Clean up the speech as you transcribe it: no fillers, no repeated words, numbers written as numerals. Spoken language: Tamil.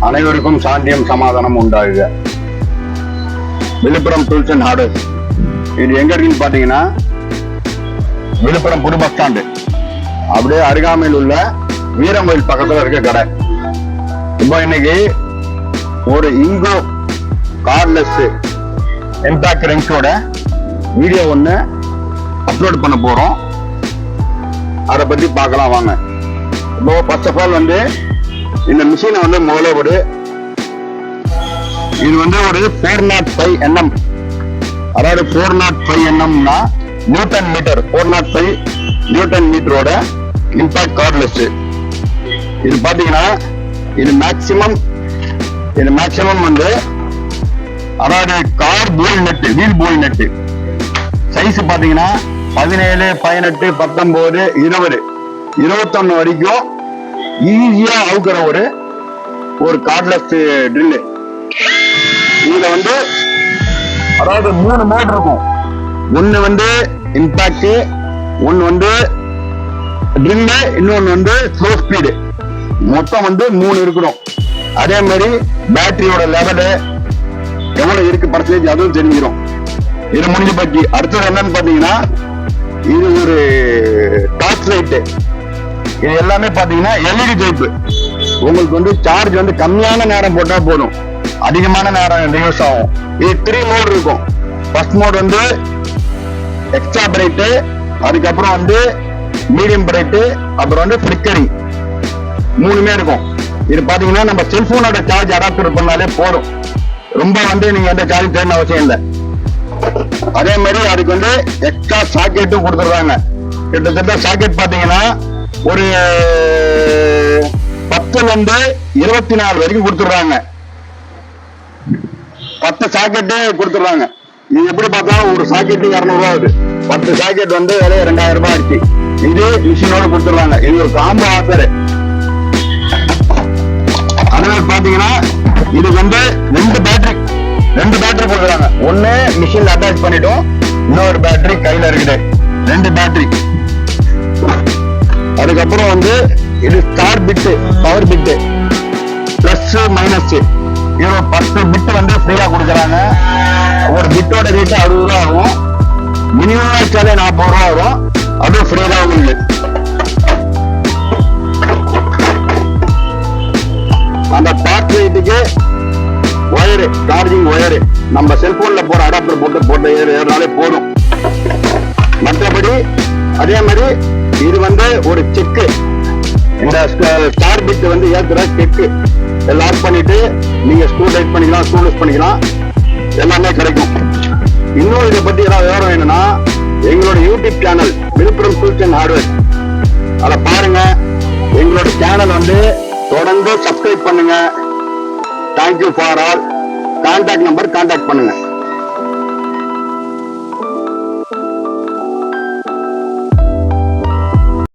அனைவருக்கும் சாந்தியம் சமாதானம் உண்டாகுக. விழுப்புரம் டூல்ஸ் அண்ட் ஹார்ட்வேர்ஸ் இது எங்க இருக்குன்னு பாத்தீங்கன்னா விழுப்புரம் புது பஸ் ஸ்டாண்டு அப்படியே அருகாமையில் உள்ள வீரங்கோயில் பக்கத்துல இருக்க கடை. இப்போ இன்னைக்கு ஒரு இங்கோ கார்லெஸ் இம்பாக்ட் ரெங்ஸோட வீடியோ ஒண்ணு அப்லோட் பண்ண போறோம். அதை பத்தி பார்க்கலாம் வாங்க. இப்போ ஃபர்ஸ்ட் ஆஃப் ஆல் இந்த மிஷினை முதல்ல இது ஒரு 405 NM, அதாவது 405 NMனா நியூட்டன் மீட்டர், 405 நியூட்டன் மீட்டரோட இம்பாக்ட் கார்ட்லெஸ். இது பாத்தீங்கன்னா இது மேக்சிமம் அதாவது car bolt nut, wheel bolt nut size பாத்தீங்கன்னா 17, 18, 19, 20, 21 வரைக்கும் ஈஸியா அவுக்கிற ஒரு கார்ட்லெஸ் ட்ரில். இதுல அதாவது 3 மோட் இருக்கும். ஒண்ணு இம்பாக்ட், ஒண்ணு ட்ரில், இன்னொன்னு ஸ்லோ ஸ்பீடு. மொத்தம் 3 இருக்கணும். அதே மாதிரி பேட்டரியோட லெவலு எவ்வளவு இருக்கு பர்சன்டேஜ் அதுவும் தெரிஞ்சிடும். இது முடிஞ்சு பத்தி அடுத்தது என்னன்னு பாத்தீங்கன்னா இது ஒரு டார்ச் லைட். இது எல்லாமே பாத்தீங்கன்னா எல்இடி டைப். உங்களுக்கு சார்ஜ் கம்மியான நேரம் போட்டா போதும், அதிகமான நேரம் யூஸ் ஆகும். இது 3 மோட் இருக்கும். ஃபர்ஸ்ட் மோட் எக்ஸ்ட்ரா பிரைட், அதுக்கப்புறம் மீடியம் பிரைட், அப்புறம் ஃபிளிக்கரிங், 3மே இருக்கும். இது பாத்தீங்கன்னா நம்ம செல்போனோட சார்ஜ் அடாப்டர் பண்ணாலே போதும். ரொம்ப நீங்க சார்ஜ் தேடணும் அவசியம் இல்லை. அதே மாதிரி அதுக்கு எக்ஸ்ட்ரா சாக்கெட்டும் கொடுத்துருக்காங்க. கிட்டத்தட்ட சாக்கெட் பாத்தீங்கன்னா ஒரு 10ல இருந்து 24 வரைக்கும் கொடுத்துடுறாங்க. 10 சாக்கெட்டு கொடுத்துடுறாங்க. இது எப்படி பார்த்தா ஒரு சாக்கெட்டு 200 ரூபா ஆகுது. 10 சாக்கெட் விலை 2000 ரூபாய் ஆச்சு. இது மிஷினோட கொடுத்துடுறாங்க. இது ஒரு காம்போ ஆஃபர். அதனால பாத்தீங்கன்னா இது 2 பேட்டரி கொடுக்குறாங்க. ஒண்ணு மிஷின்ல அட்டாச் பண்ணிட்டோம், இன்னொரு பேட்டரி கையில இருக்குது. 2 பேட்டரி. அதுக்கப்புறம் இது star bit, power bit, plus minus. இது 10 பிட் ஃப்ரீயா கொடுக்குறாங்க. ஒரு பிட்டோட ரேட் 60 ரூபா ஆகும். மினிமம் வச்சாலே 40 ரூபா வரும். அதுவும் ஃப்ரீ தான் உங்களுக்கு. அந்த டார்ச் லைட்டுக்கு ஒயரு, சார்ஜிங் ஒயரு நம்ம செல்போன்ல போற அடாப்டர் போட்டு ஏறினாலே போதும். மற்றபடி அதே மாதிரி இது ஒரு செக்கு. இந்த ஸ்டார் பிட் ஏத்துற செக்கு லாக் பண்ணிட்டு நீங்க ஸ்க்ரூ டைட் பண்ணிக்கலாம், ஸ்க்ரூ லூஸ் பண்ணிக்கலாம், எல்லாமே கிடைக்கும். இன்னும் இதை பத்தி ஏதாவது விவரம் வேணும்னா எங்களோட YouTube channel Villupuram tools and hardware, அதை பாருங்க. எங்களோட சேனல் தொடர்ந்து சப்ஸ்கிரைப் பண்ணுங்க. Thank you for all. Contact number contact பண்ணுங்க.